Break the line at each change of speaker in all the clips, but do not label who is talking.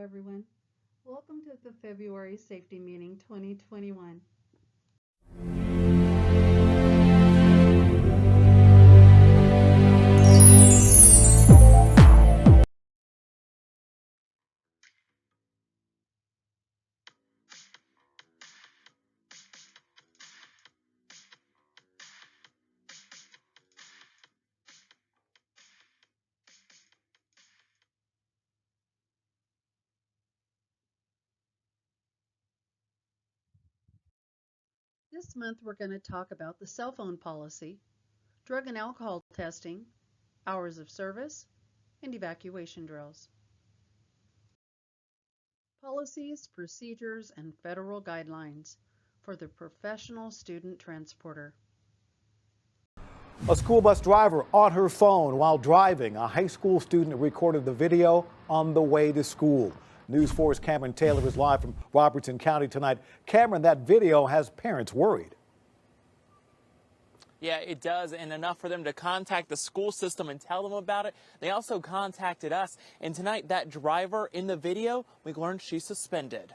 everyone. Welcome to the February Safety Meeting 2021. This month we're going to talk about the cell phone policy, drug and alcohol testing, hours of service, and evacuation drills. Policies, procedures, and federal guidelines for the professional student transporter.
A school bus driver on her phone while driving. A high school student recorded the video on the way to school. News 4's Cameron Taylor is live from Robertson County tonight. Cameron, that video has parents worried.
Yeah, it does, and enough for them to contact the school system and tell them about it. They also contacted us, and tonight that driver in the video, we learned she's suspended.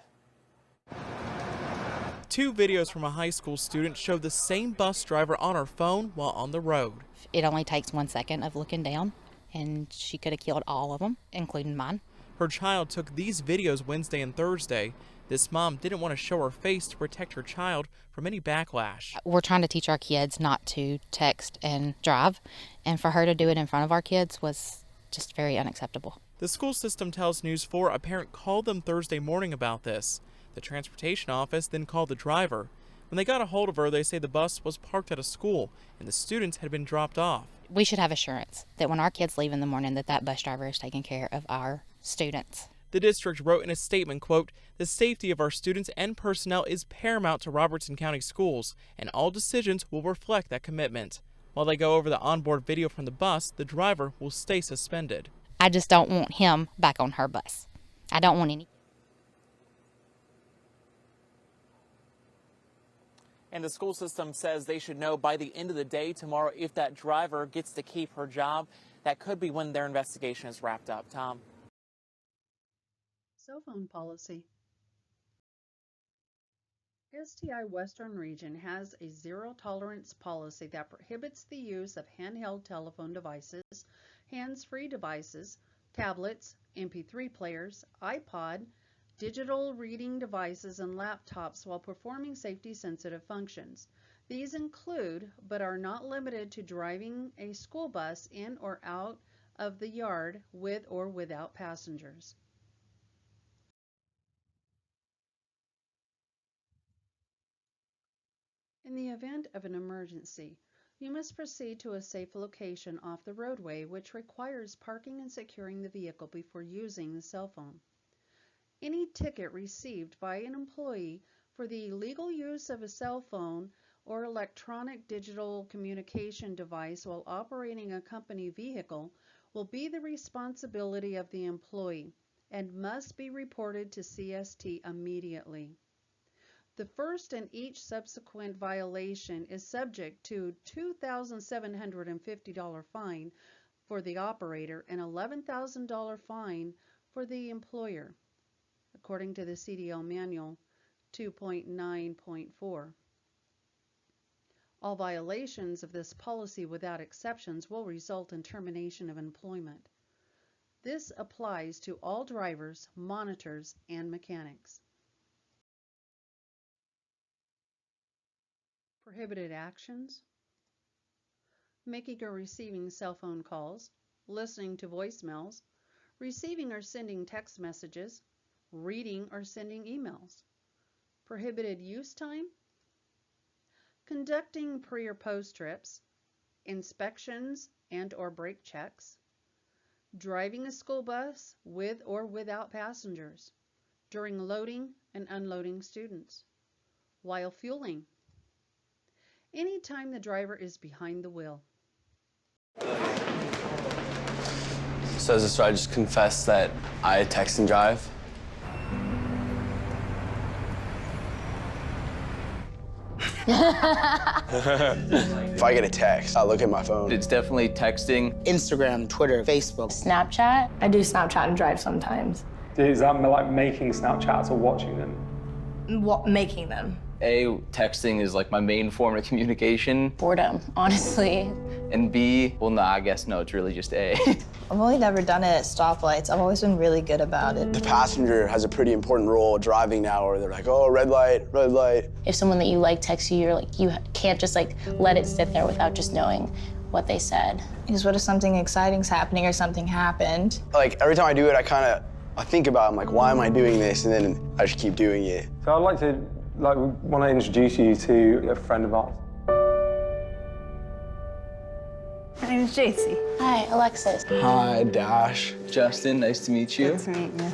Two videos from a high school student show the same bus driver on her phone while on the road.
It only takes 1 second of looking down, and she could have killed all of them, including mine.
Her child took these videos Wednesday and Thursday. This mom didn't want to show her face to protect her child from any backlash.
We're trying to teach our kids not to text and drive, and for her to do it in front of our kids was just very unacceptable.
The school system tells News 4 a parent called them Thursday morning about this. The transportation office then called the driver. When they got a hold of her, they say the bus was parked at a school and the students had been dropped off.
We should have assurance that when our kids leave in the morning that bus driver is taking care of our students.
The district wrote in a statement, quote, "The safety of our students and personnel is paramount to Robertson County Schools, and all decisions will reflect that commitment." While they go over the onboard video from the bus, the driver will stay suspended.
I just don't want him back on her bus. I don't want any.
And the school system says they should know by the end of the day tomorrow if that driver gets to keep her job. That could be when their investigation is wrapped up. Tom?
Cell phone policy. STI Western Region has a zero-tolerance policy that prohibits the use of handheld telephone devices, hands-free devices, tablets, MP3 players, iPod, digital reading devices, and laptops while performing safety-sensitive functions. These include, but are not limited to, driving a school bus in or out of the yard with or without passengers. In the event of an emergency, you must proceed to a safe location off the roadway, which requires parking and securing the vehicle before using the cell phone. Any ticket received by an employee for the illegal use of a cell phone or electronic digital communication device while operating a company vehicle will be the responsibility of the employee and must be reported to CST immediately. The first and each subsequent violation is subject to $2,750 fine for the operator and $11,000 fine for the employer, according to the CDL Manual 2.9.4. All violations of this policy without exceptions will result in termination of employment. This applies to all drivers, monitors, and mechanics. Prohibited actions: making or receiving cell phone calls, listening to voicemails, receiving or sending text messages, reading or sending emails. Prohibited use time: conducting pre or post trips, inspections and or brake checks, driving a school bus with or without passengers, during loading and unloading students, while fueling, anytime the driver is behind the wheel.
So I just confess that I text and drive? If I get a text, I'll look at my phone.
It's definitely texting.
Instagram, Twitter, Facebook.
Snapchat. I do Snapchat and drive sometimes.
Is that like making Snapchats or watching them?
Making them.
A, texting is like my main form of communication.
Boredom, honestly.
And B, well, no, I guess no, it's really just A.
I've only never done it at stoplights. I've always been really good about it.
The passenger has a pretty important role driving now, where they're like, oh, red light, red light.
If someone that you like texts you, you're like, you can't just like let it sit there without just knowing what they said.
Because what if something exciting's happening or something happened?
Like, every time I do it, I think about it, I'm like, why am I doing this? And then I just keep doing it.
So I'd like to, want to introduce you to a friend of ours.
My name is JC.
Hi, Alexis.
Hi, Dash.
Justin, nice to meet you.
Good to meet you.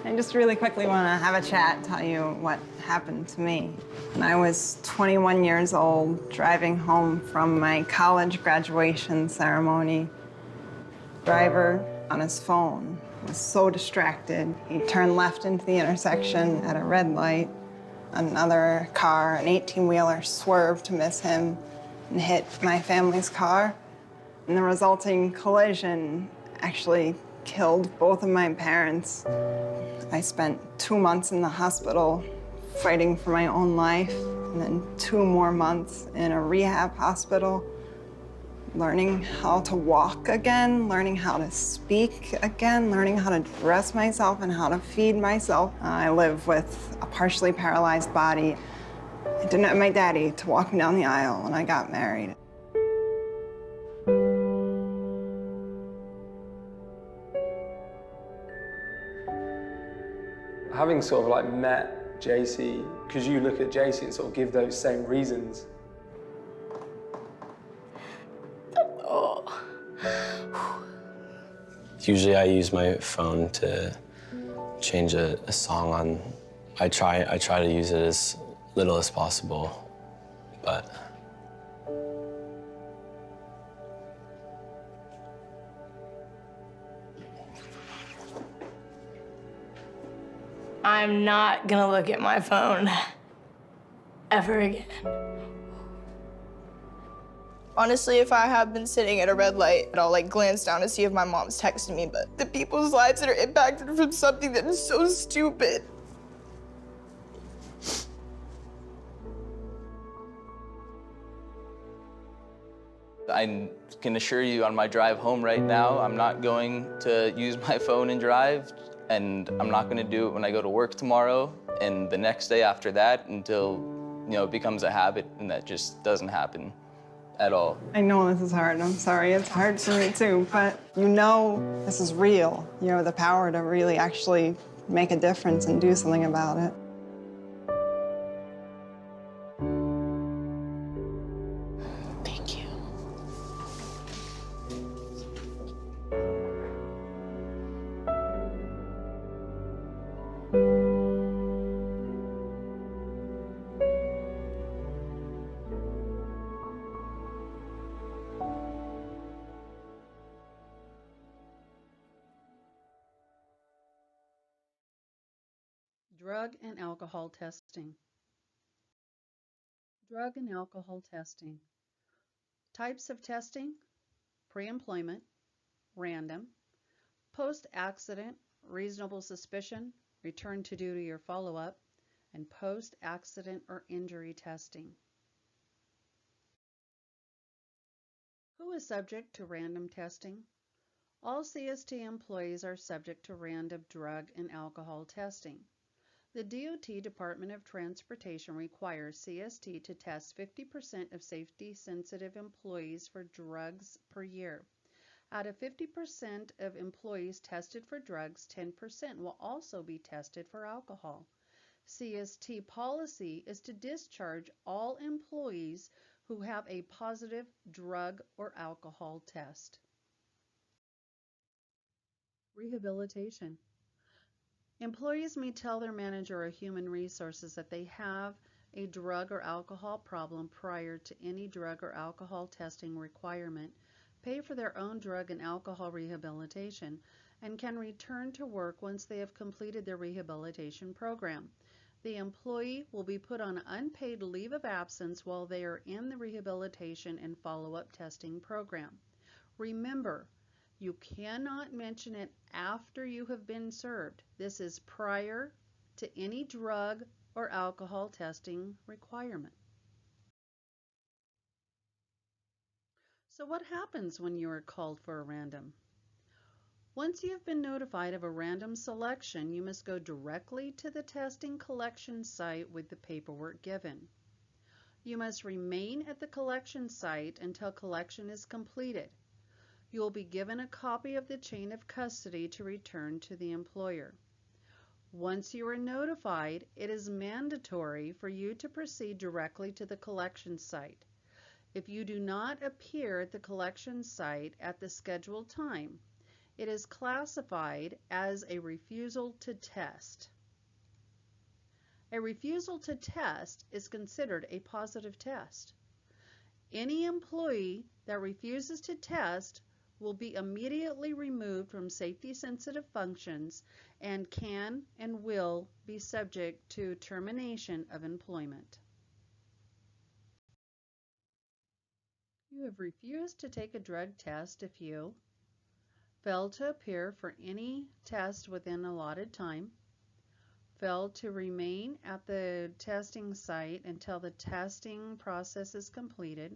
I just really quickly want to have a chat, tell you what happened to me. When I was 21 years old, driving home from my college graduation ceremony, driver on his phone was so distracted. He turned left into the intersection at a red light. Another car, an 18-wheeler, swerved to miss him and hit my family's car. And the resulting collision actually killed both of my parents. I spent 2 months in the hospital fighting for my own life, and then 2 more months in a rehab hospital, learning how to walk again, learning how to speak again, learning how to dress myself and how to feed myself. I live with a partially paralyzed body. I didn't have my daddy to walk me down the aisle when I got married.
Having sort of like met JC, because you look at JC and sort of give those same reasons.
Usually I use my phone to change a song on. I try to use it as little as possible, but
I'm not gonna look at my phone ever again.
Honestly, if I have been sitting at a red light, I'll like glance down to see if my mom's texting me, but the people's lives that are impacted from something that is so stupid.
I can assure you on my drive home right now, I'm not going to use my phone and drive, and I'm not going to do it when I go to work tomorrow and the next day after that until, it becomes a habit, and that just doesn't happen at all.
I know this is hard, I'm sorry, it's hard for me too, but this is real. You have the power to really actually make a difference and do something about it.
Thank you.
Drug and alcohol testing. Drug and alcohol testing. Types of testing: pre-employment, random, post-accident, reasonable suspicion, return to duty or follow-up, and post-accident or injury testing. Who is subject to random testing? All CST employees are subject to random drug and alcohol testing. The DOT Department of Transportation requires CST to test 50% of safety-sensitive employees for drugs per year. Out of 50% of employees tested for drugs, 10% will also be tested for alcohol. CST policy is to discharge all employees who have a positive drug or alcohol test. Rehabilitation. Employees may tell their manager or human resources that they have a drug or alcohol problem prior to any drug or alcohol testing requirement, pay for their own drug and alcohol rehabilitation, and can return to work once they have completed their rehabilitation program. The employee will be put on unpaid leave of absence while they are in the rehabilitation and follow-up testing program. Remember, You cannot mention it after you have been served. This is prior to any drug or alcohol testing requirement. So what happens when you are called for a random? Once you have been notified of a random selection, you must go directly to the testing collection site with the paperwork given. You must remain at the collection site until collection is completed. You will be given a copy of the chain of custody to return to the employer. Once you are notified, it is mandatory for you to proceed directly to the collection site. If you do not appear at the collection site at the scheduled time, it is classified as a refusal to test. A refusal to test is considered a positive test. Any employee that refuses to test will be immediately removed from safety-sensitive functions and can and will be subject to termination of employment. You have refused to take a drug test if you failed to appear for any test within allotted time, failed to remain at the testing site until the testing process is completed,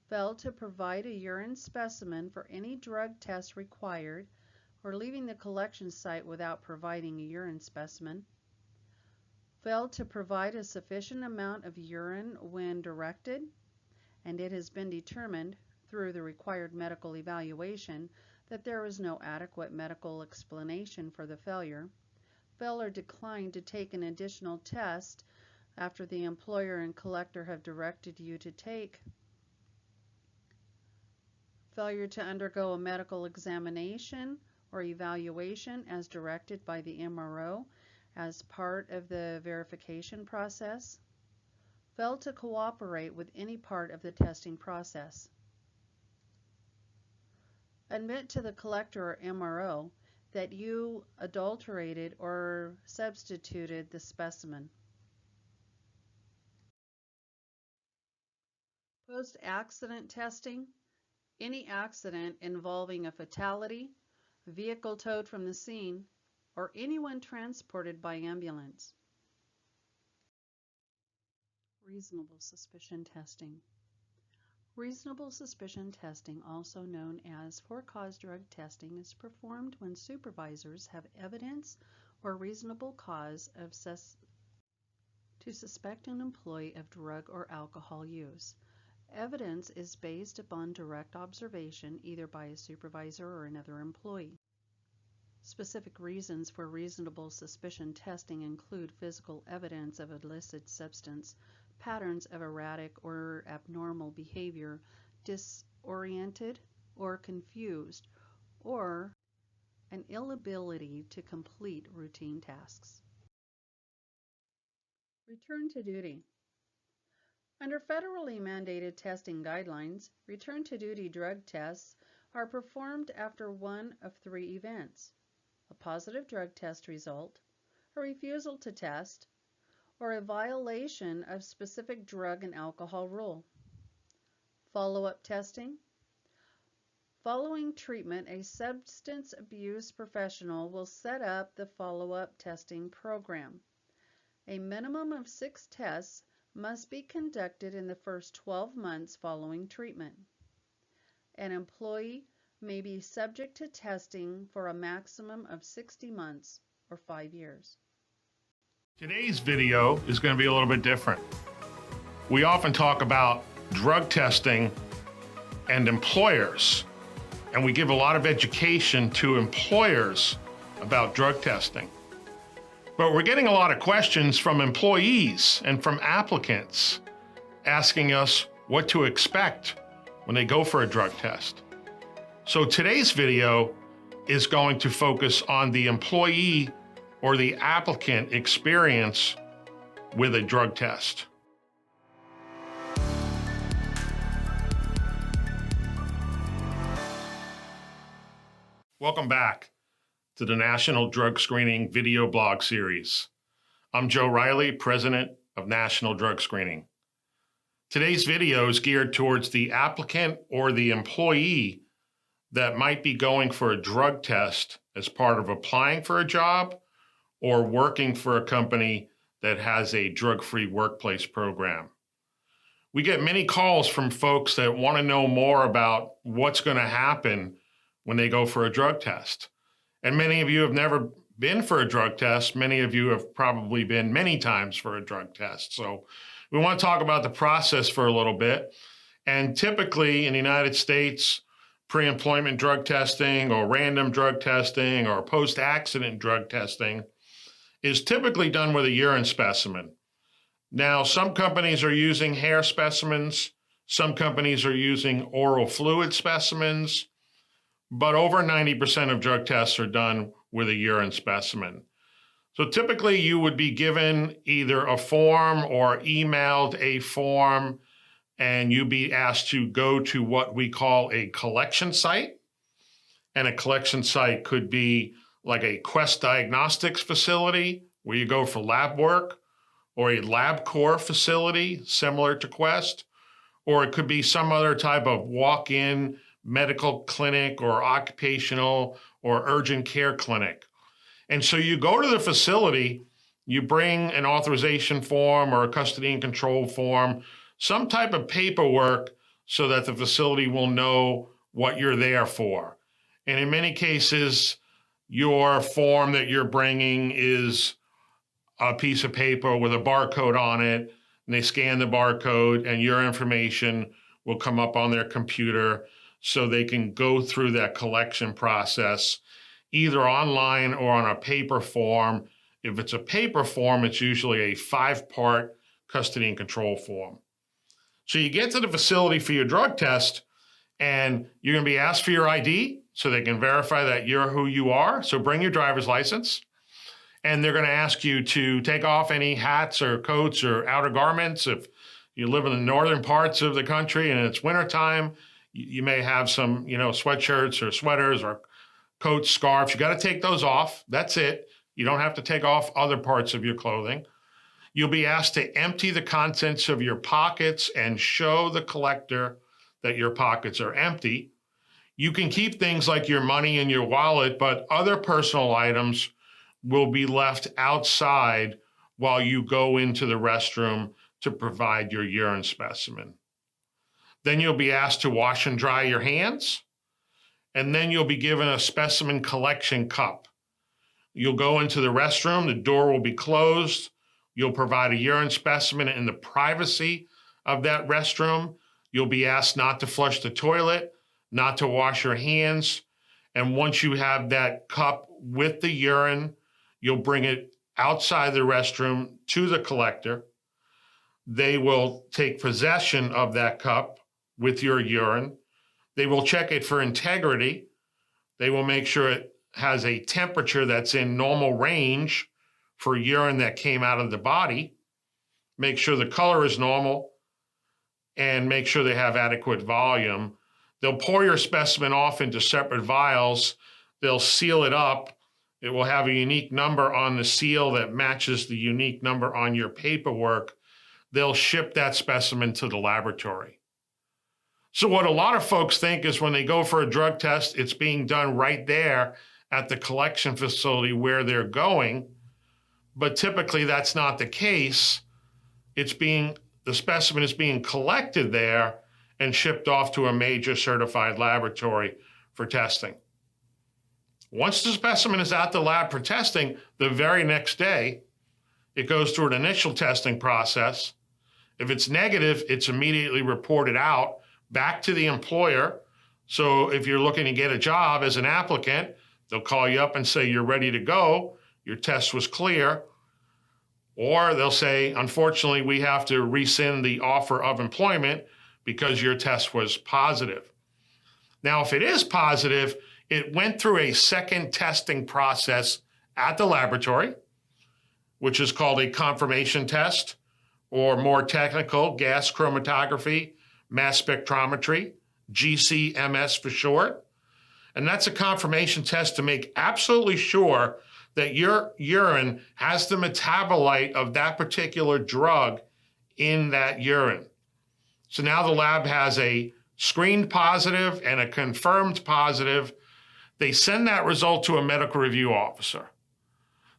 failed to provide a urine specimen for any drug test required, or leaving the collection site without providing a urine specimen, failed to provide a sufficient amount of urine when directed, and it has been determined through the required medical evaluation that there was no adequate medical explanation for the failure, fail or decline to take an additional test after the employer and collector have directed you to take, failure to undergo a medical examination or evaluation as directed by the MRO as part of the verification process, fail to cooperate with any part of the testing process. Admit to the collector or MRO that you adulterated or substituted the specimen. Post-accident testing. Any accident involving a fatality, vehicle towed from the scene, or anyone transported by ambulance. Reasonable suspicion testing. Reasonable suspicion testing, also known as for-cause drug testing, is performed when supervisors have evidence or reasonable cause of to suspect an employee of drug or alcohol use. Evidence is based upon direct observation either by a supervisor or another employee. Specific reasons for reasonable suspicion testing include physical evidence of illicit substance, patterns of erratic or abnormal behavior, disoriented or confused, or an inability to complete routine tasks. Return to duty. Under federally mandated testing guidelines, return to duty drug tests are performed after one of three events: a positive drug test result, a refusal to test, or a violation of specific drug and alcohol rule. Follow-up testing. Following treatment, a substance abuse professional will set up the follow-up testing program. A minimum of 6 tests must be conducted in the first 12 months following treatment. An employee may be subject to testing for a maximum of 60 months or 5 years.
Today's video is going to be a little bit different. We often talk about drug testing and employers, and we give a lot of education to employers about drug testing. But we're getting a lot of questions from employees and from applicants asking us what to expect when they go for a drug test. So today's video is going to focus on the employee or the applicant experience with a drug test. Welcome back to the National Drug Screening video blog series. I'm Joe Riley, president of National Drug Screening. Today's video is geared towards the applicant or the employee that might be going for a drug test as part of applying for a job or working for a company that has a drug-free workplace program. We get many calls from folks that want to know more about what's going to happen when they go for a drug test. And many of you have never been for a drug test. Many of you have probably been many times for a drug test. So we want to talk about the process for a little bit. And typically in the United States, pre-employment drug testing or random drug testing or post-accident drug testing is typically done with a urine specimen. Now, some companies are using hair specimens, some companies are using oral fluid specimens, but over 90% of drug tests are done with a urine specimen. So typically you would be given either a form or emailed a form, and you'd be asked to go to what we call a collection site. And a collection site could be like a Quest Diagnostics facility where you go for lab work, or a LabCorp facility similar to Quest, or it could be some other type of walk-in medical clinic or occupational or urgent care clinic. And so you go to the facility, you bring an authorization form or a custody and control form, some type of paperwork so that the facility will know what you're there for. And in many cases, your form that you're bringing is a piece of paper with a barcode on it, and they scan the barcode and your information will come up on their computer so they can go through that collection process, either online or on a paper form. If it's a paper form, it's usually a 5-part custody and control form. So you get to the facility for your drug test, and you're going to be asked for your ID so they can verify that you're who you are. So bring your driver's license. And they're going to ask you to take off any hats or coats or outer garments. If you live in the northern parts of the country and it's wintertime, you may have some, sweatshirts or sweaters or coats, scarves. You got to take those off. That's it. You don't have to take off other parts of your clothing. You'll be asked to empty the contents of your pockets and show the collector that your pockets are empty. You can keep things like your money in your wallet, but other personal items will be left outside while you go into the restroom to provide your urine specimen. Then you'll be asked to wash and dry your hands, and then you'll be given a specimen collection cup. You'll go into the restroom, the door will be closed, you'll provide a urine specimen in the privacy of that restroom. You'll be asked not to flush the toilet, not to wash your hands, and once you have that cup with the urine, you'll bring it outside the restroom to the collector. They will take possession of that cup with your urine. They will check it for integrity. They will make sure it has a temperature that's in normal range for urine that came out of the body. Make sure the color is normal and make sure they have adequate volume. They'll pour your specimen off into separate vials. They'll seal it up. It will have a unique number on the seal that matches the unique number on your paperwork. They'll ship that specimen to the laboratory. So what a lot of folks think is when they go for a drug test, it's being done right there at the collection facility where they're going. But typically that's not the case. The specimen is being collected there and shipped off to a major certified laboratory for testing. Once the specimen is at the lab for testing, the very next day, it goes through an initial testing process. If it's negative, it's immediately reported out back to the employer. So if you're looking to get a job as an applicant, they'll call you up and say, you're ready to go. Your test was clear. Or they'll say, unfortunately, we have to rescind the offer of employment because your test was positive. Now, if it is positive, it went through a second testing process at the laboratory, which is called a confirmation test, or more technical, gas chromatography, mass spectrometry, GCMS for short. And that's a confirmation test to make absolutely sure that your urine has the metabolite of that particular drug in that urine. So now the lab has a screened positive and a confirmed positive, they send that result to a medical review officer.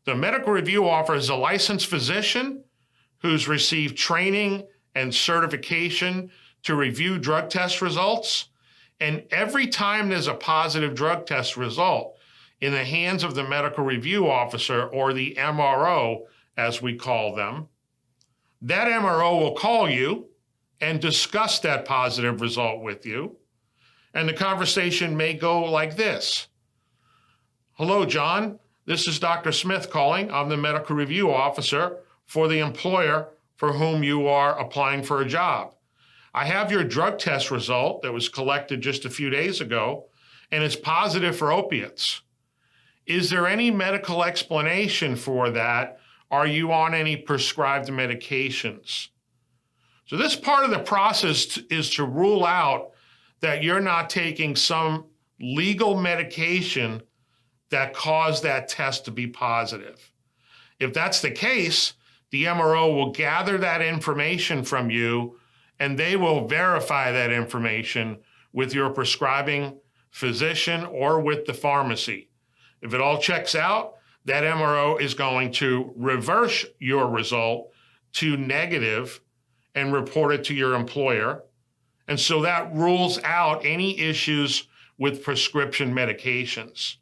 The medical review officer is a licensed physician who's received training and certification to review drug test results. And every time there's a positive drug test result in the hands of the medical review officer, or the MRO, as we call them, that MRO will call you and discuss that positive result with you. And the conversation may go like this. Hello, John. This is Dr. Smith calling. I'm the medical review officer for the employer for whom you are applying for a job. I have your drug test result that was collected just a few days ago, and it's positive for opiates. Is there any medical explanation for that? Are you on any prescribed medications? So this part of the process is to rule out that you're not taking some legal medication that caused that test to be positive. If that's the case, the MRO will gather that information from you, and they will verify that information with your prescribing physician or with the pharmacy. If it all checks out, that MRO is going to reverse your result to negative and report it to your employer. And so that rules out any issues with prescription medications.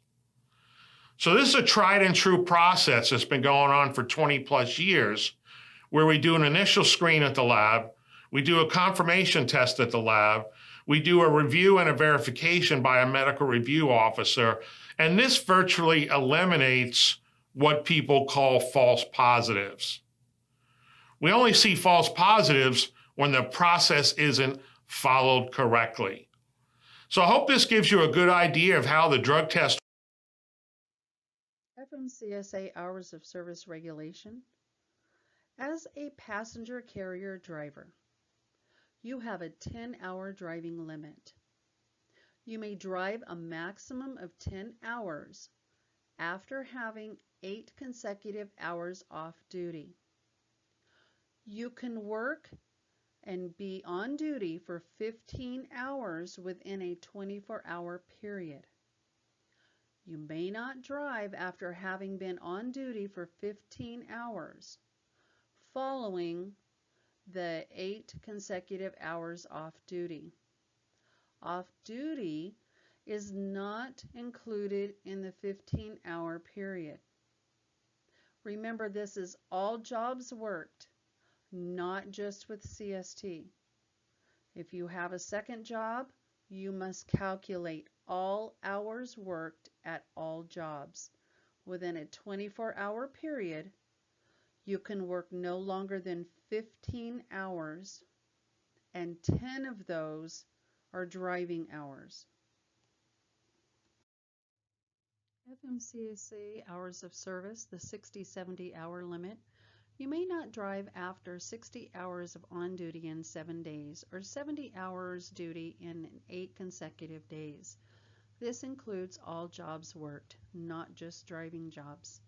So this is a tried and true process that's been going on for 20 plus years, where we do an initial screen at the lab, we do a confirmation test at the lab, we do a review and a verification by a medical review officer, and this virtually eliminates what people call false positives. We only see false positives when the process isn't followed correctly. So I hope this gives you a good idea of how the drug test.
FMCSA Hours of Service Regulation. As a passenger carrier driver, you have a 10-hour driving limit. You may drive a maximum of 10 hours after having 8 consecutive hours off duty. You can work and be on duty for 15 hours within a 24-hour period. You may not drive after having been on duty for 15 hours following the 8 consecutive hours off duty. Off duty is not included in the 15-hour period. Remember, this is all jobs worked, not just with CST. If you have a second job, you must calculate all hours worked at all jobs. Within a 24-hour period, you can work no longer than 15 hours, and 10 of those are driving hours. FMCSA Hours of Service, the 60-70 hour limit. You may not drive after 60 hours of on-duty in 7 days or 70 hours duty in 8 consecutive days. This includes all jobs worked, not just driving jobs.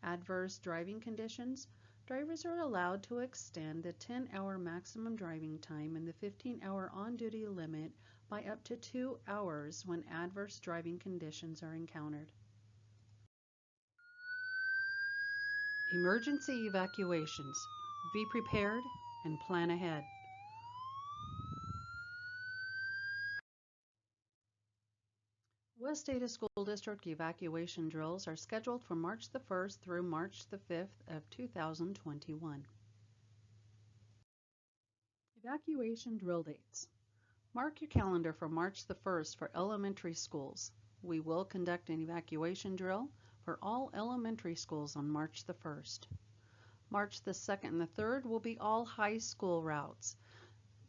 Adverse driving conditions. Drivers are allowed to extend the 10-hour maximum driving time and the 15-hour on-duty limit by up to 2 hours when adverse driving conditions are encountered. Emergency evacuations. Be prepared and plan ahead. West Ada School District evacuation drills are scheduled from March the 1st through March the 5th of 2021. Evacuation drill dates. Mark your calendar for March the 1st for elementary schools. We will conduct an evacuation drill for all elementary schools on March the 1st. March the 2nd and the 3rd will be all high school routes.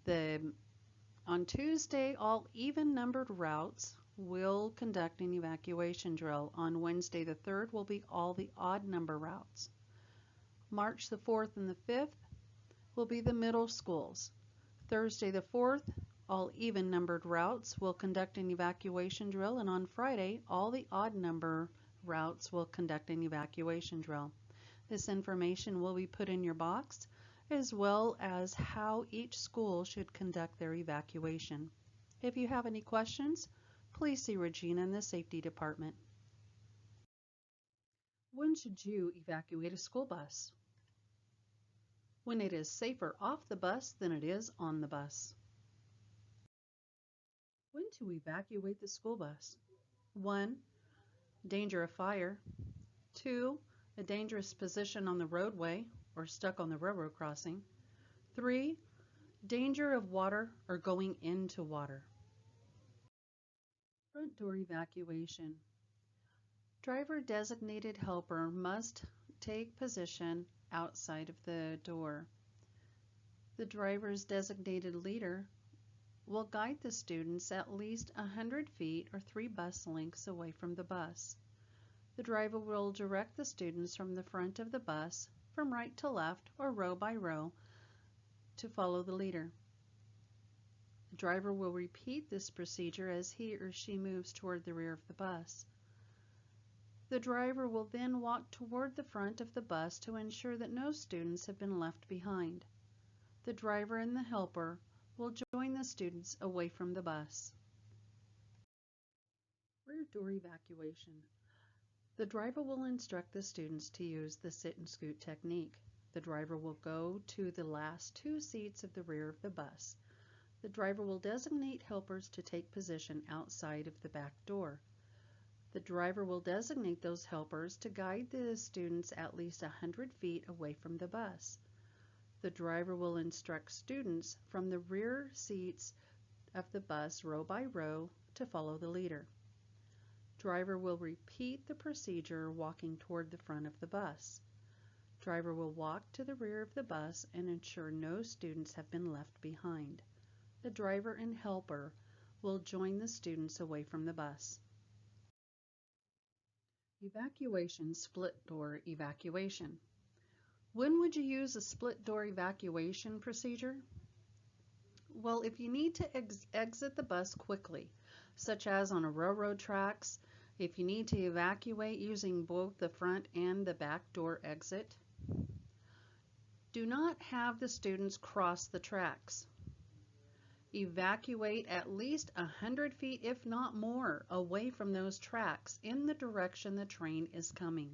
On Tuesday, all even-numbered routes will conduct an evacuation drill. On Wednesday the 3rd will be all the odd-number routes. March the 4th and the 5th will be the middle schools. Thursday the 4th, all even-numbered routes will conduct an evacuation drill, and on Friday, all the odd-number routes will conduct an evacuation drill. This information will be put in your box, as well as how each school should conduct their evacuation. If you have any questions, please see Regina in the safety department. When should you evacuate a school bus? When it is safer off the bus than it is on the bus. When to evacuate the school bus? 1. Danger of fire. 2. A dangerous position on the roadway or stuck on the railroad crossing. 3. Danger of water or going into water. Front door evacuation. Driver designated helper must take position outside of the door. The driver's designated leader will guide the students at least 100 feet or 3 bus lengths away from the bus. The driver will direct the students from the front of the bus, from right to left or row by row, to follow the leader. The driver will repeat this procedure as he or she moves toward the rear of the bus. The driver will then walk toward the front of the bus to ensure that no students have been left behind. The driver and the helper will join the students away from the bus. Rear door evacuation. The driver will instruct the students to use the sit and scoot technique. The driver will go to the last 2 seats of the rear of the bus. The driver will designate helpers to take position outside of the back door. The driver will designate those helpers to guide the students at least 100 feet away from the bus. The driver will instruct students from the rear seats of the bus row by row to follow the leader. Driver will repeat the procedure walking toward the front of the bus. Driver will walk to the rear of the bus and ensure no students have been left behind. The driver and helper will join the students away from the bus. Evacuation, split door evacuation. When would you use a split door evacuation procedure? Well, if you need to exit the bus quickly, such as on a railroad tracks, if you need to evacuate using both the front and the back door exit, do not have the students cross the tracks. Evacuate at least 100 feet, if not more, away from those tracks in the direction the train is coming.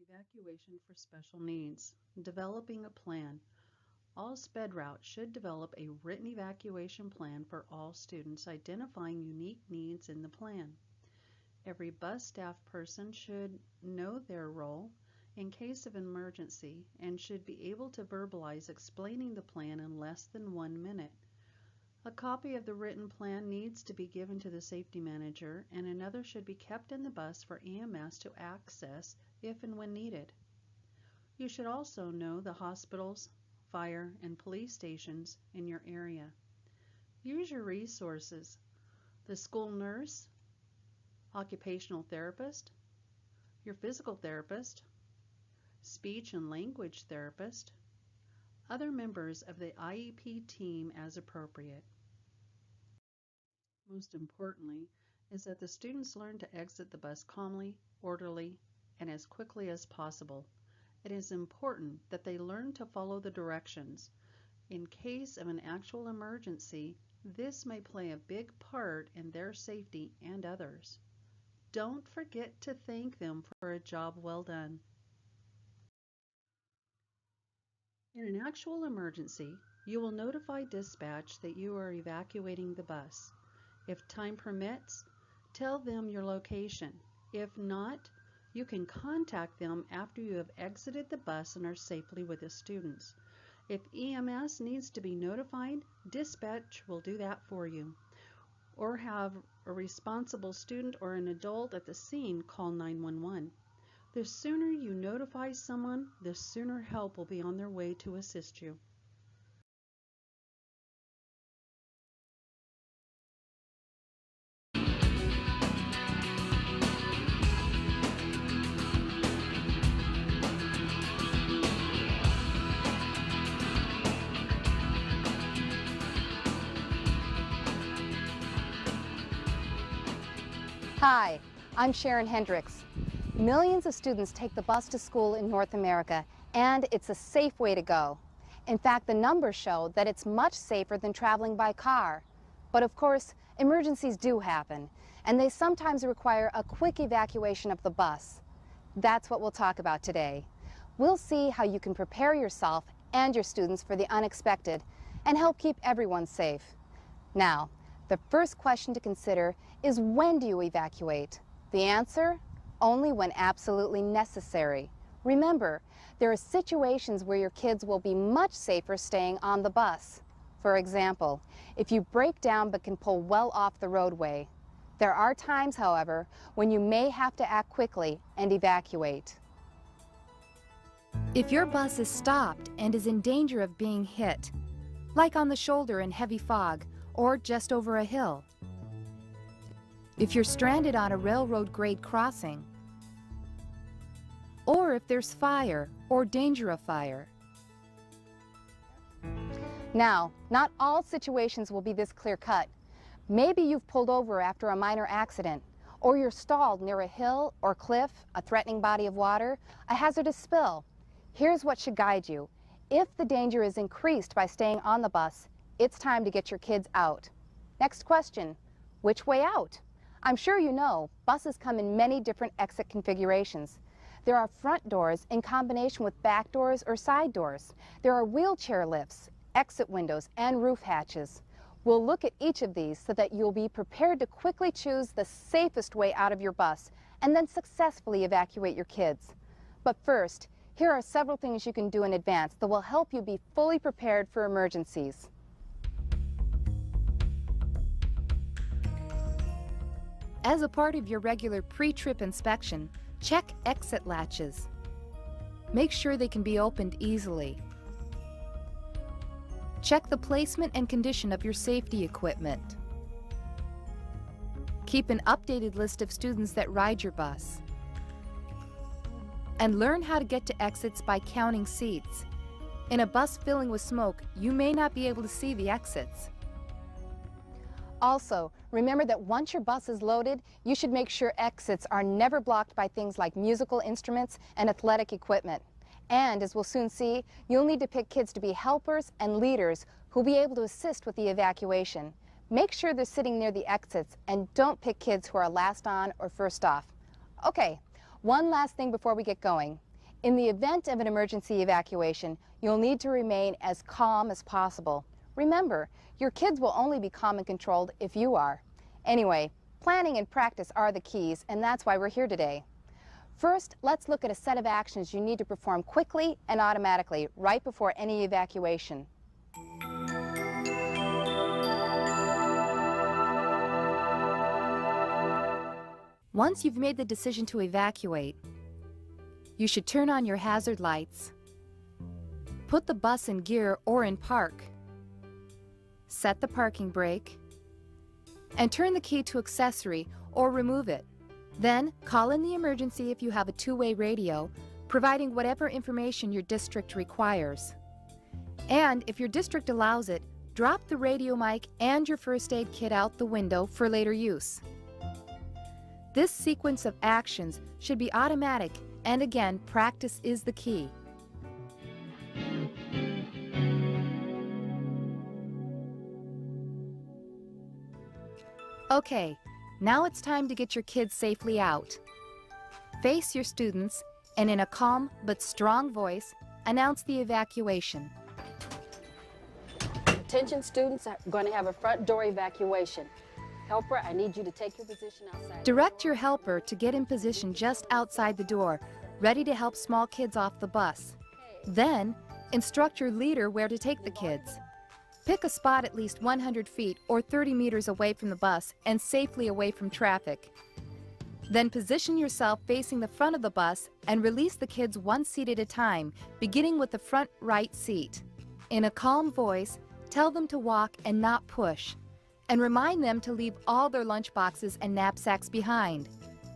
Evacuation for special needs. Developing a plan. All sped routes should develop a written evacuation plan for all students, identifying unique needs in the plan. Every bus staff person should know their role in case of emergency and should be able to verbalize explaining the plan in less than 1 minute. A copy of the written plan needs to be given to the safety manager, and another should be kept in the bus for EMS to access if and when needed. You should also know the hospitals, fire, and police stations in your area. Use your resources: the school nurse, occupational therapist, your physical therapist, speech and language therapist, other members of the IEP team as appropriate. Most importantly is that the students learn to exit the bus calmly, orderly, and as quickly as possible. It is important that they learn to follow the directions. In case of an actual emergency, this may play a big part in their safety and others. Don't forget to thank them for a job well done. In an actual emergency, you will notify dispatch that you are evacuating the bus. If time permits, tell them your location. If not, you can contact them after you have exited the bus and are safely with the students. If EMS needs to be notified, dispatch will do that for you. Or have a responsible student or an adult at the scene call 911. The sooner you notify someone, the sooner help will be on their way to assist you.
Hi, I'm Sharon Hendricks. Millions of students take the bus to school in North America, and it's a safe way to go. In fact, the numbers show that it's much safer than traveling by car. But of course, emergencies do happen, and they sometimes require a quick evacuation of the bus. That's what we'll talk about today. We'll see how you can prepare yourself and your students for the unexpected and help keep everyone safe. Now, the first question to consider is, when do you evacuate? The answer? Only when absolutely necessary. Remember, there are situations where your kids will be much safer staying on the bus. For example, if you break down but can pull well off the roadway. There are times, however, when you may have to act quickly and evacuate.
If your bus is stopped and is in danger of being hit, like on the shoulder in heavy fog or just over a hill. If you're stranded on a railroad grade crossing, or if there's fire or danger of fire.
Now, not all situations will be this clear-cut. Maybe you've pulled over after a minor accident, or you're stalled near a hill or cliff, a threatening body of water, a hazardous spill. Here's what should guide you. If the danger is increased by staying on the bus, it's time to get your kids out. Next question, which way out? I'm sure you know, buses come in many different exit configurations. There are front doors in combination with back doors or side doors. There are wheelchair lifts, exit windows, and roof hatches. We'll look at each of these so that you'll be prepared to quickly choose the safest way out of your bus and then successfully evacuate your kids. But first, here are several things you can do in advance that will help you be fully prepared for emergencies.
As a part of your regular pre-trip inspection, check exit latches. Make sure they can be opened easily. Check the placement and condition of your safety equipment. Keep an updated list of students that ride your bus. And learn how to get to exits by counting seats. In a bus filling with smoke, you may not be able to see the exits.
Also, remember that once your bus is loaded, you should make sure exits are never blocked by things like musical instruments and athletic equipment. And as we'll soon see, you'll need to pick kids to be helpers and leaders who'll be able to assist with the evacuation. Make sure they're sitting near the exits and don't pick kids who are last on or first off. Okay, one last thing before we get going. In the event of an emergency evacuation, you'll need to remain as calm as possible. Remember, your kids will only be calm and controlled if you are. Anyway, planning and practice are the keys, and that's why we're here today. First, let's look at a set of actions you need to perform quickly and automatically right before any evacuation.
Once you've made the decision to evacuate, you should turn on your hazard lights, put the bus in gear or in park, set the parking brake, and turn the key to accessory or remove it. Then, call in the emergency if you have a two-way radio, providing whatever information your district requires. And if your district allows it, drop the radio mic and your first aid kit out the window for later use. This sequence of actions should be automatic, and again, practice is the key. Okay, now it's time to get your kids safely out. Face your students and in a calm but strong voice, announce the evacuation.
Attention students, are going to have a front door evacuation. Helper, I need you to take your position outside.
Direct your helper to get in position just outside the door, ready to help small kids off the bus. Then, instruct your leader where to take the kids. Pick a spot at least 100 feet or 30 meters away from the bus and safely away from traffic. Then position yourself facing the front of the bus and release the kids one seat at a time, beginning with the front right seat. In a calm voice, tell them to walk and not push, and remind them to leave all their lunch boxes and knapsacks behind.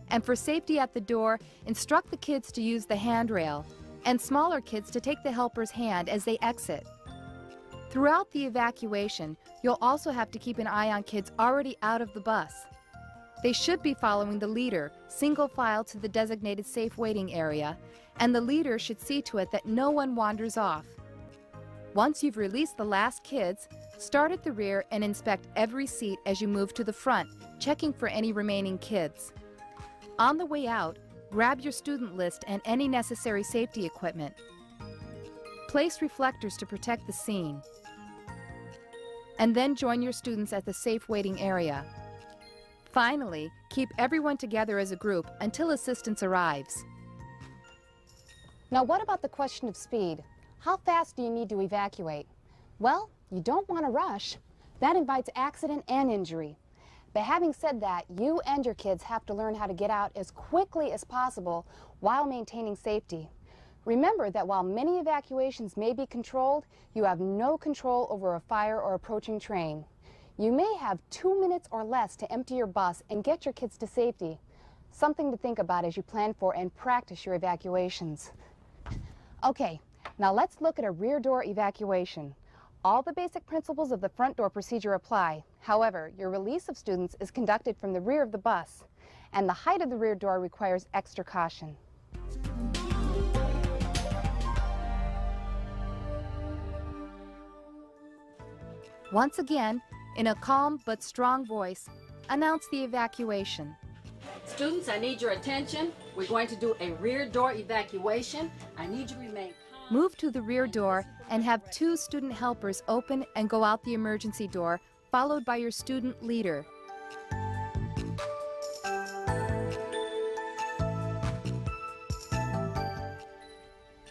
And for safety at the door, instruct the kids to use the handrail, and smaller kids to take the helper's hand as they exit. Throughout the evacuation, you'll also have to keep an eye on kids already out of the bus. They should be following the leader, single file to the designated safe waiting area, and the leader should see to it that no one wanders off. Once you've released the last kids, start at the rear and inspect every seat as you move to the front, checking for any remaining kids. On the way out, grab your student list and any necessary safety equipment. Place reflectors to protect the scene. And then join your students at the safe waiting area. Finally, keep everyone together as a group until assistance arrives.
Now, what about the question of speed? How fast do you need to evacuate? Well, you don't want to rush. That invites accident and injury. But having said that, you and your kids have to learn how to get out as quickly as possible while maintaining safety. Remember that while many evacuations may be controlled, you have no control over a fire or approaching train. You may have 2 minutes or less to empty your bus and get your kids to safety. Something to think about as you plan for and practice your evacuations. Okay, now let's look at a rear door evacuation. All the basic principles of the front door procedure apply. However, your release of students is conducted from the rear of the bus, and the height of the rear door requires extra caution. Once again, in a calm but strong voice, announce the evacuation.
Students, I need your attention. We're going to do a rear door evacuation. I need you to remain calm.
Move to the rear door and have 2 student helpers open and go out the emergency door, followed by your student leader.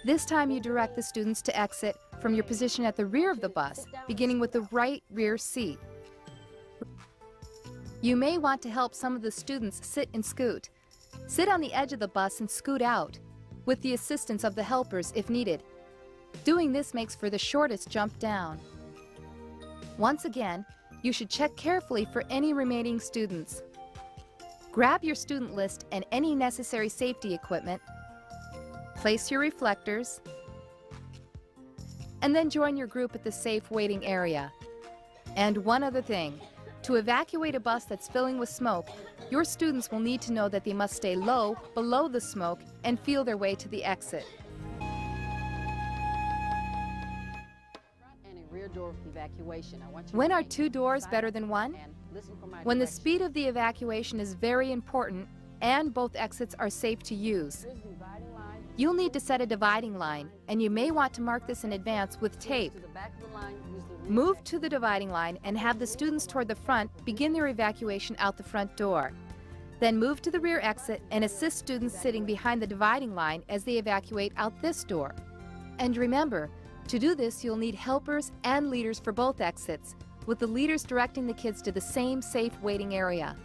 This time you direct the students to exit from your position at the rear of the bus, beginning with the right rear seat. You may want to help some of the students sit and scoot. Sit on the edge of the bus and scoot out, with the assistance of the helpers if needed. Doing this makes for the shortest jump down. Once again, you should check carefully for any remaining students. Grab your student list and any necessary safety equipment. Place your reflectors, and then join your group at the safe waiting area. And one other thing, to evacuate a bus that's filling with smoke, your students will need to know that they must stay low, below the smoke, and feel their way to the exit.
And a rear door evacuation. I want you to
When are
remain
2 doors
silent
better than 1?
and listen for my
When the
directions.
speed of the evacuation is very important and both exits are safe to use.
Here's the dividing line.
You'll need to set a dividing line, and you may want to mark this in advance with tape.
To the back of the line, use the rear
Move to the dividing line and have the students toward the front begin their evacuation out the front door. Then move to the rear exit and assist students sitting behind the dividing line as they evacuate out this door. And remember, to do this you'll need helpers and leaders for both exits, with the leaders directing the kids to the same safe waiting area.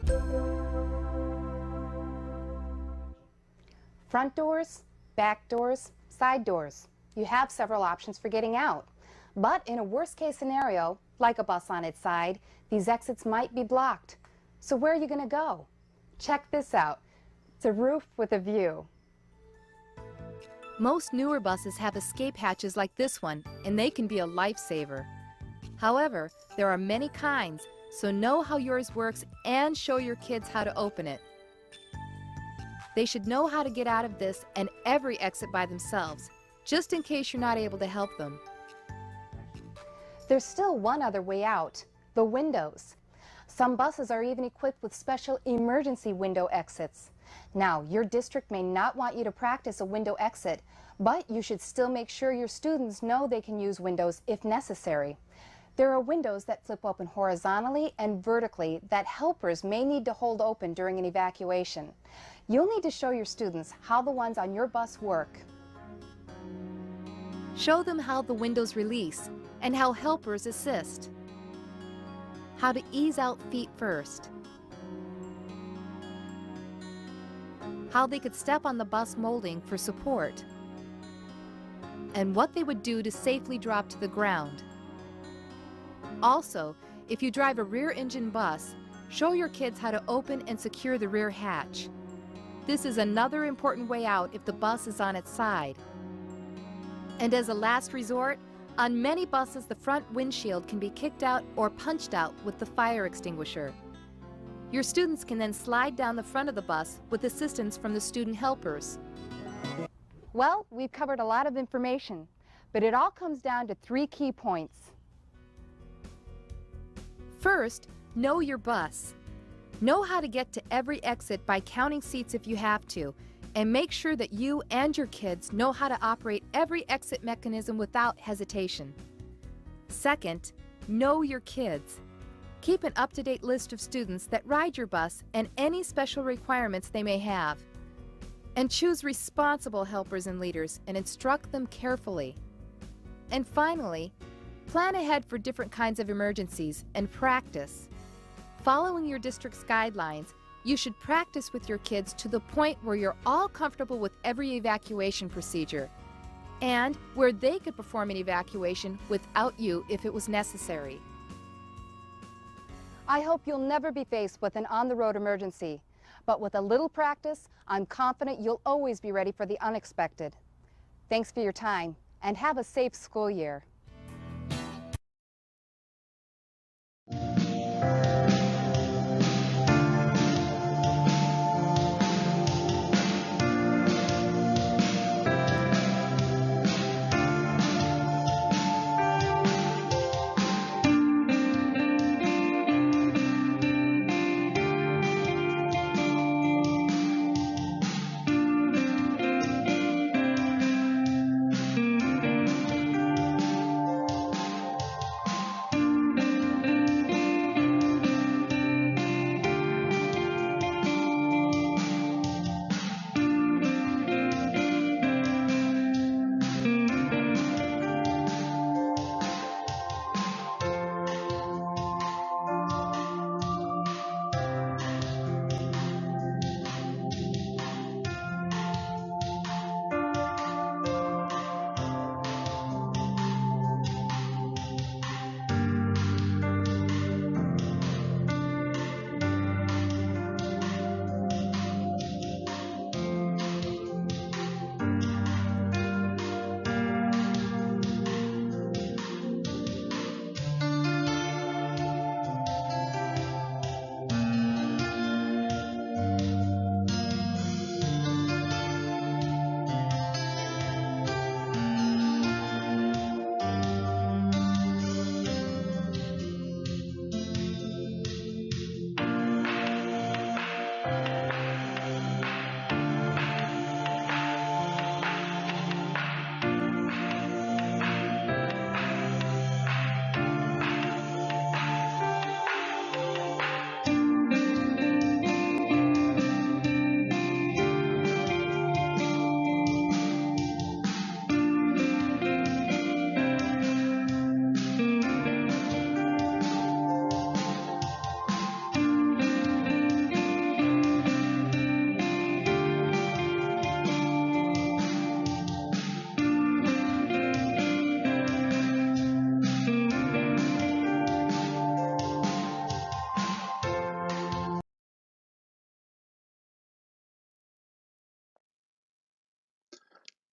Front doors, back doors, side doors. You have several options for getting out. But in a worst-case scenario, like a bus on its side, these exits might be blocked. So where are you going to go? Check this out. It's a roof with a view.
Most newer buses have escape hatches like this one, and they can be a lifesaver. However, there are many kinds, so know how yours works and show your kids how to open it. They should know how to get out of this and every exit by themselves, just in case you're not able to help them.
There's still one other way out, the windows. Some buses are even equipped with special emergency window exits. Now, your district may not want you to practice a window exit, but you should still make sure your students know they can use windows if necessary. There are windows that flip open horizontally and vertically that helpers may need to hold open during an evacuation. You'll need to show your students how the ones on your bus work.
Show them how the windows release and how helpers assist. How to ease out feet first. How they could step on the bus molding for support. And what they would do to safely drop to the ground. Also, if you drive a rear engine bus, show your kids how to open and secure the rear hatch. This is another important way out if the bus is on its side. And as a last resort, on many buses the front windshield can be kicked out or punched out with the fire extinguisher. Your students can then slide down the front of the bus with assistance from the student helpers.
Well, we've covered a lot of information, But it all comes down to 3 key points.
First, know your bus. Know how to get to every exit by counting seats if you have to, and make sure that you and your kids know how to operate every exit mechanism without hesitation. Second, know your kids. Keep an up-to-date list of students that ride your bus and any special requirements they may have. And choose responsible helpers and leaders and instruct them carefully. And finally, plan ahead for different kinds of emergencies and practice. Following your district's guidelines, you should practice with your kids to the point where you're all comfortable with every evacuation procedure, and where they could perform an evacuation without you if it was necessary.
I hope you'll never be faced with an on-the-road emergency, but with a little practice, I'm confident you'll always be ready for the unexpected. Thanks for your time, and have a safe school year.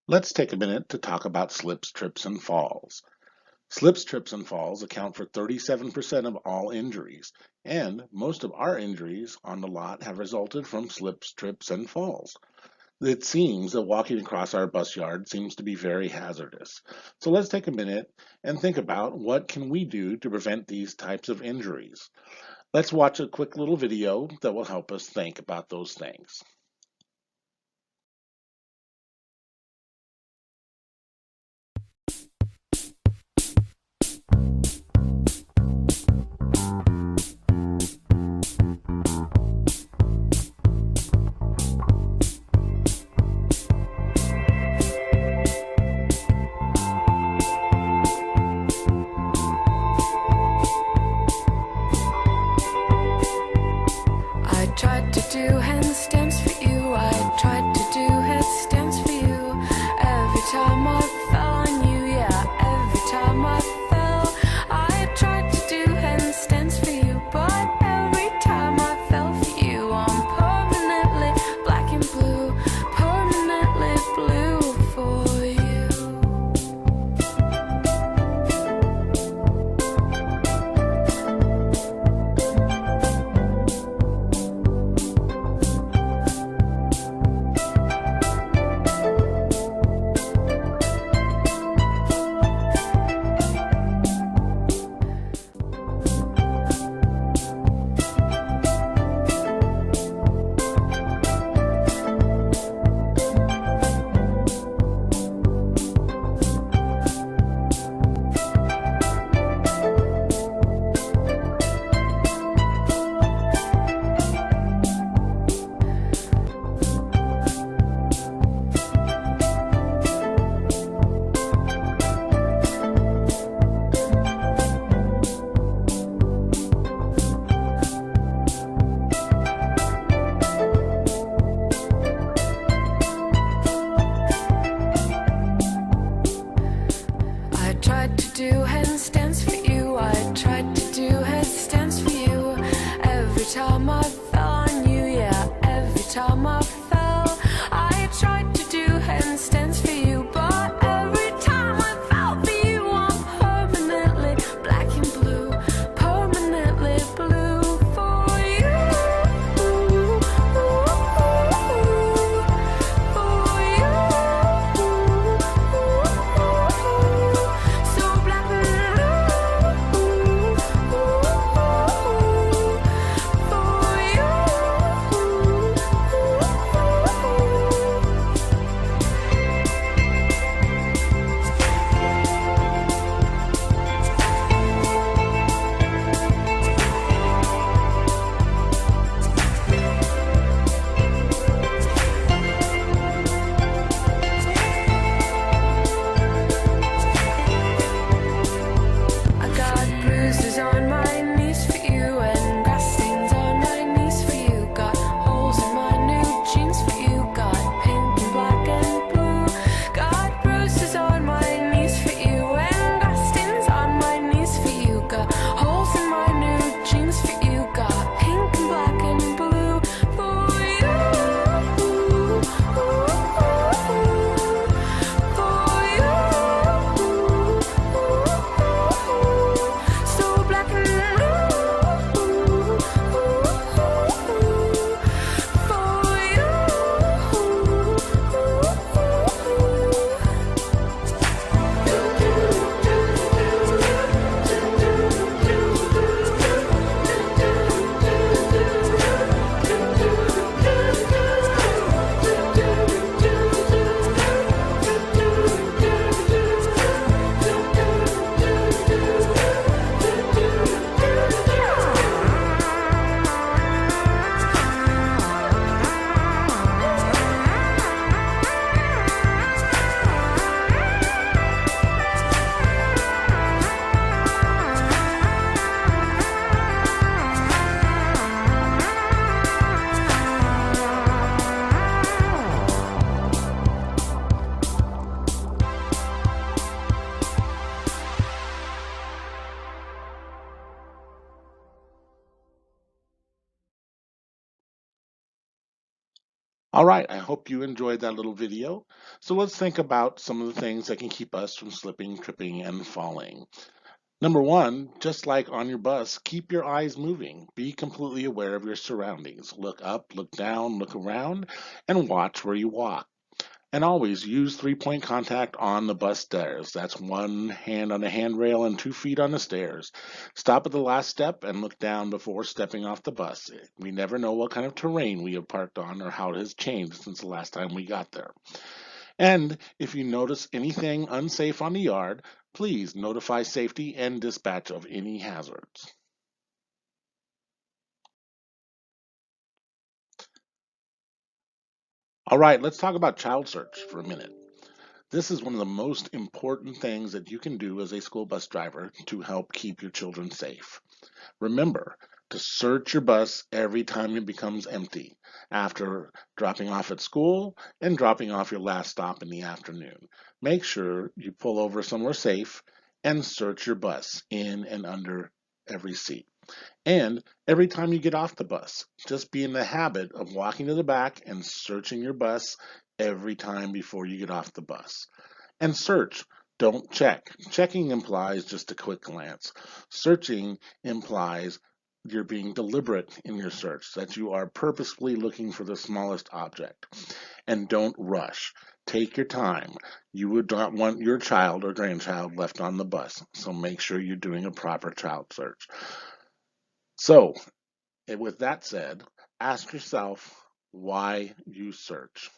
Let's take a minute to talk about slips, trips, and falls. Slips, trips, and falls account for 37% of all injuries, and most of our injuries on the lot have resulted from slips, trips, and falls. It seems that walking across our bus yard seems to be very hazardous. So let's take a minute and think about what can we do to prevent these types of injuries. Let's watch a quick little video that will help us think about those things.
Tried to do handstands for stands for you, but every time I felt for you, I'm permanently black and blue, permanently blue for you. For you. So black and blue for you. I got bruises on my knees for you and grass stains on my knees for you. Got holes in my new jeans for you. Got pink and black and blue. Got bruises on my knees for you and grass stains on my knees for you. Got holes in my new jeans for you. Got pink and black and blue for you. For you. So black and blue for you.
All right, I hope you enjoyed that little video. So let's think about some of the things that can keep us from slipping, tripping, and falling. Number one, just like on your bus, keep your eyes moving. Be completely aware of your surroundings. Look up, look down, look around, and watch where you walk. And always use three-point contact on the bus stairs. That's one hand on the handrail and 2 feet on the stairs. Stop at the last step and look down before stepping off the bus. We never know what kind of terrain we have parked on or how it has changed since the last time we got there. And if you notice anything unsafe on the yard, please notify safety and dispatch of any hazards. All right, let's talk about child search for a minute. This is one of the most important things that you can do as a school bus driver to help keep your children safe. Remember to search your bus every time it becomes empty, after dropping off at school and dropping off your last stop in the afternoon. Make sure you pull over somewhere safe and search your bus in and under every seat. And every time you get off the bus, just be in the habit of walking to the back and searching your bus every time before you get off the bus. And search, don't check. Checking implies just a quick glance. Searching implies you're being deliberate in your search, that you are purposefully looking for the smallest object. And don't rush. Take your time. You would not want your child or grandchild left on the bus, so make sure you're doing a proper child search. So, with that said, ask yourself why you search.